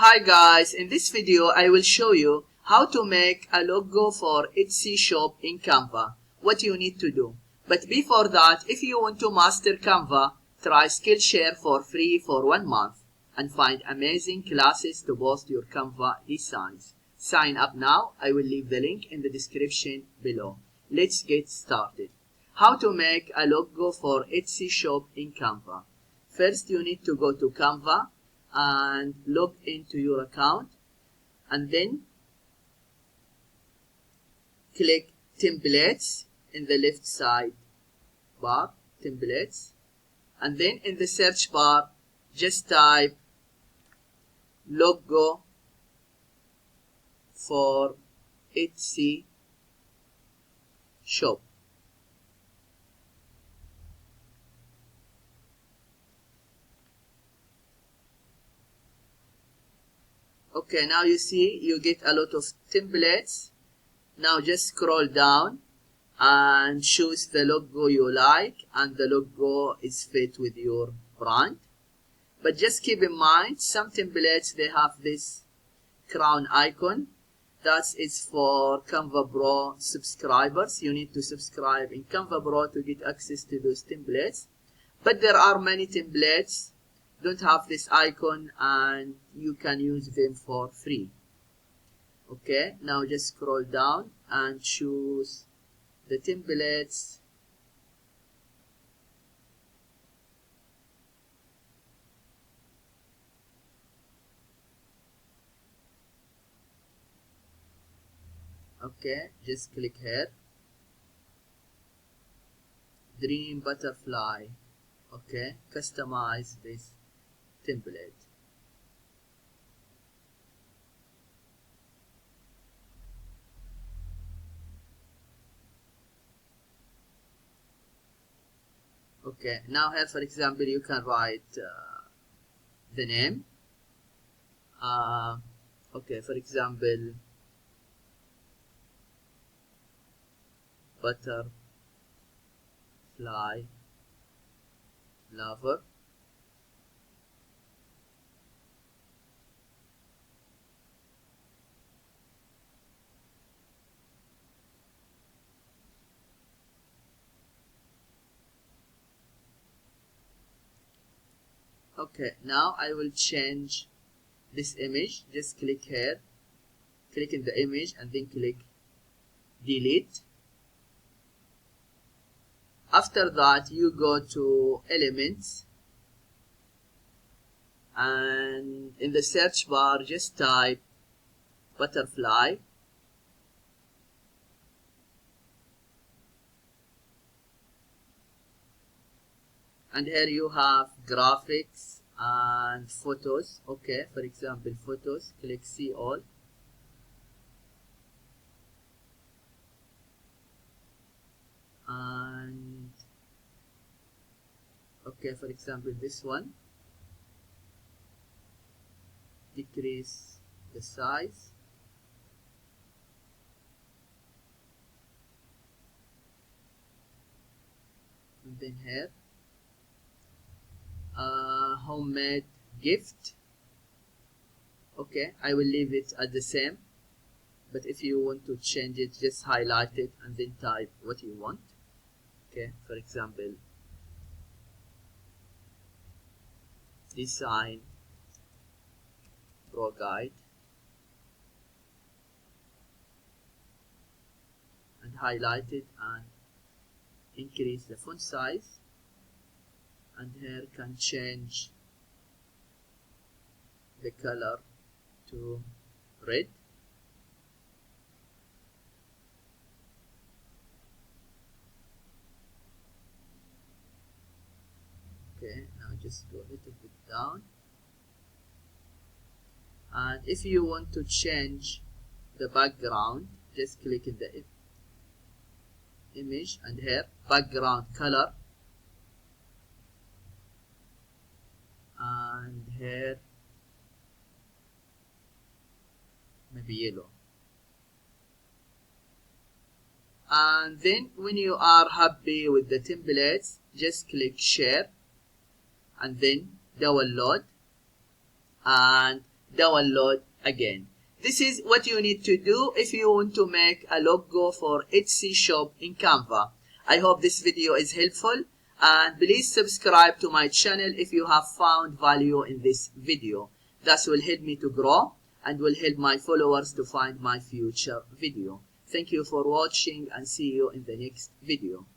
Hi guys, in this video I will show you how to make a logo for Etsy shop in Canva. What you need to do. But before that, if you want to master Canva, try Skillshare for free for 1 month and find amazing classes to boost your Canva designs. Sign up now. I will leave the link in the description below. Let's get started. How to make a logo for Etsy shop in Canva. First, you need to go to Canva and log into your account, and then click templates in the left side bar, templates, and then in the search bar just type logo for Etsy shop. Okay, now you see you get a lot of templates. Now just scroll down and choose the logo you like, and the logo is fit with your brand. But just keep in mind, some templates they have this crown icon. That is for Canva Pro subscribers. You need to subscribe in Canva Pro to get access to those templates. But there are many templates don't have this icon and you can use them for free. Okay, now just scroll down and choose the templates. Okay, just click here. Dream butterfly. Okay, customize this template. Okay, now here for example you can write the name. Okay, for example butterfly lover. Okay, now I will change this image. Just click here, click in the image and then click delete. After that you go to elements and in the search bar just type butterfly. And here you have graphics and photos. Okay, for example photos, click see all. And okay, for example this one, decrease the size. And then here homemade gift. Okay, I will leave it at the same, but if you want to change it, just highlight it and then type what you want. Okay, for example design pro guide, and highlight it and increase the font size, and here can change the color to red. Okay, now just go a little bit down, and if you want to change the background, just click in the image and here background color, and here maybe yellow. And then when you are happy with the templates, just click share and then download, and download again. This is what you need to do if you want to make a logo for Etsy shop in Canva. I hope this video is helpful, and please subscribe to my channel if you have found value in this video. That will help me to grow and will help my followers to find my future video. Thank you for watching, and see you in the next video.